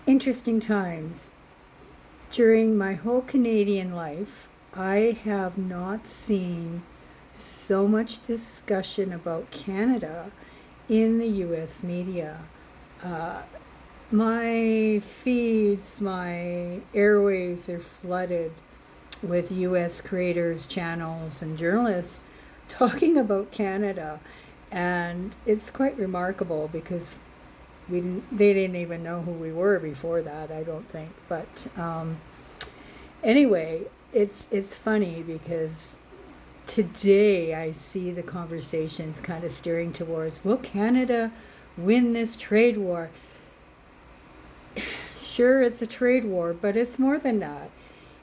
interesting times. During my whole Canadian life, I have not seen so much discussion about Canada in the US media. Uh, my feeds, my airwaves are flooded with US creators, channels, and journalists talking about Canada. And it's quite remarkable because they didn't even know who we were before that, I don't think. But anyway, it's funny because today I see the conversations kind of steering towards, will Canada win this trade war? Sure, it's a trade war, but it's more than that.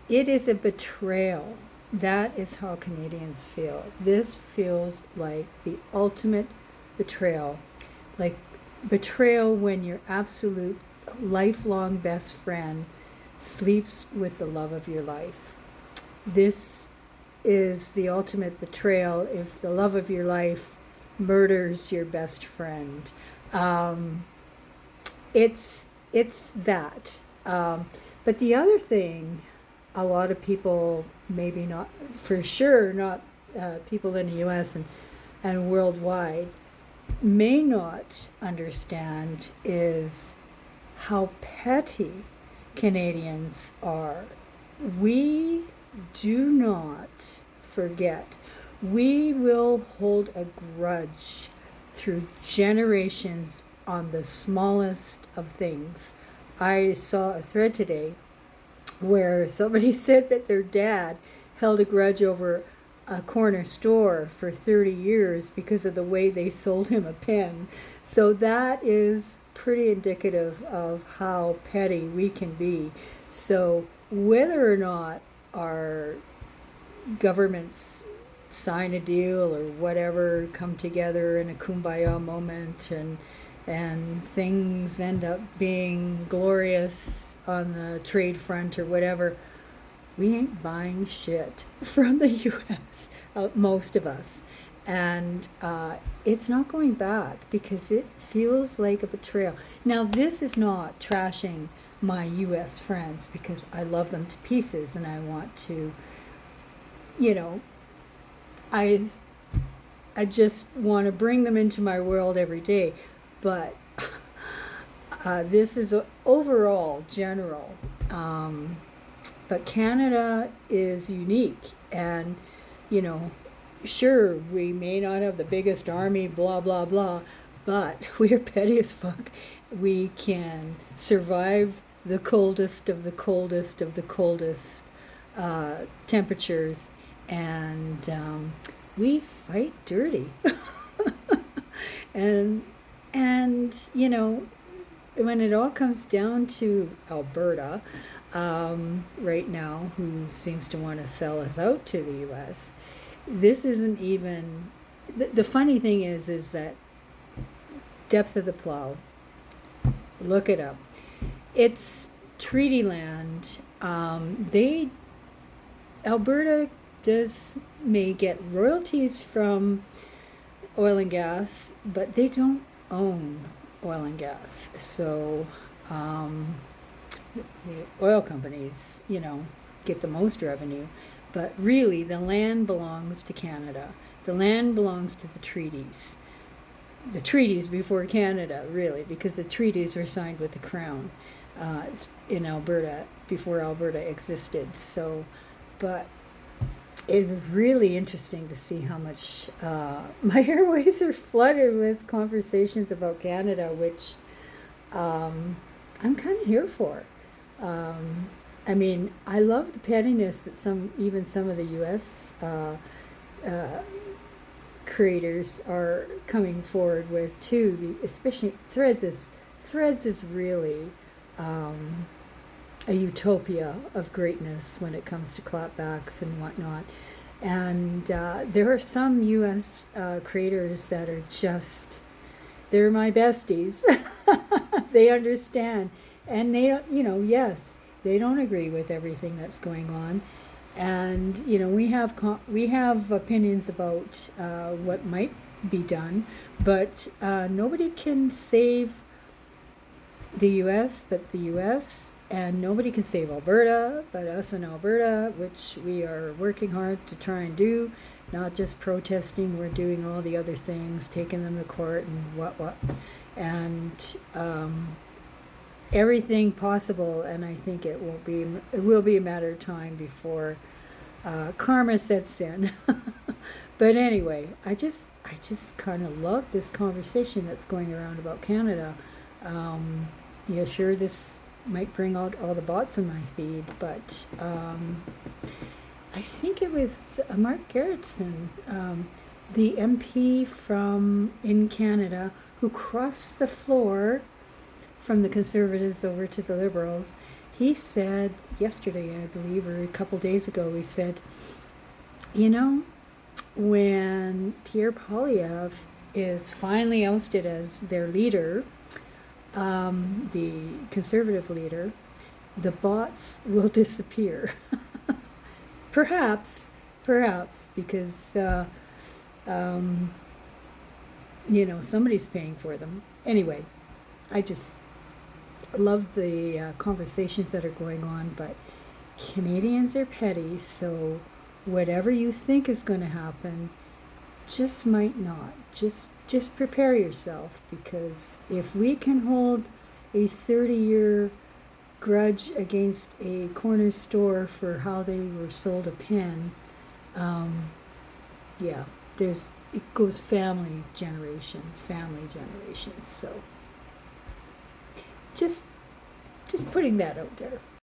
It is a betrayal. That is how Canadians feel. This feels like the ultimate betrayal. Like betrayal when your absolute lifelong best friend sleeps with the love of your life. This is the ultimate betrayal if the love of your life murders your best friend. Um, it's that. But the other thing, a lot of people, maybe not for sure, not people in the U.S. and worldwide, may not understand is how petty Canadians are. We do not forget. We will hold a grudge through generations on the smallest of things. I saw a thread today where somebody said that their dad held a grudge over a corner store for 30 years because of the way they sold him a pen. So that is pretty indicative of how petty we can be. So whether or not our governments sign a deal or whatever, come together in a kumbaya moment, and things end up being glorious on the trade front or whatever, we ain't buying shit from the US, most of us. And it's not going back because it feels like a betrayal. Now, this is not trashing my US friends because I love them to pieces and I want to, you know, I, I just want to bring them into my world every day. But this is overall general. But Canada is unique, and you know, sure, we may not have the biggest army, blah blah blah, but we're petty as fuck. We can survive the coldest of the coldest of the coldest temperatures, and we fight dirty. and and you know, when it all comes down to Alberta, right now, who seems to want to sell us out to the U.S., this isn't even. The funny thing is that depth of the plow. Look it up. It's treaty land. Alberta may get royalties from oil and gas, but they don't own oil and gas. So the oil companies, get the most revenue. But really, the land belongs to Canada. The land belongs to the treaties. The treaties before Canada, really, because the treaties were signed with the Crown in Alberta before Alberta existed. So, but it's really interesting to see how much my airways are flooded with conversations about Canada, which I'm kind of here for. I mean, I love the pettiness that even some of the U.S. Creators are coming forward with too. Especially Threads is really a utopia of greatness when it comes to clapbacks and whatnot. And there are some U.S. Creators that are they're my besties. They understand. And they don't, yes, they don't agree with everything that's going on. And, we have opinions about what might be done, but nobody can save the U.S., but the U.S., and nobody can save Alberta but us in Alberta, which we are working hard to try and do. Not just protesting, we're doing all the other things, taking them to court and what, and everything possible. And I think it will be a matter of time before karma sets in. But anyway, I just kind of love this conversation that's going around about Canada. Yeah, sure, this might bring out all the bots in my feed, but I think it was Mark Gerritsen, the MP from in Canada, who crossed the floor from the Conservatives over to the Liberals. He said yesterday, I believe, or a couple days ago, he said, you know, when Pierre Poilievre is finally ousted as their leader, the Conservative leader, the bots will disappear. Perhaps, because, somebody's paying for them. Anyway, I just love the conversations that are going on, but Canadians are petty, so whatever you think is going to happen just might not. Just prepare yourself, because if we can hold a 30-year grudge against a corner store for how they were sold a pen, it goes family generations. So just putting that out there.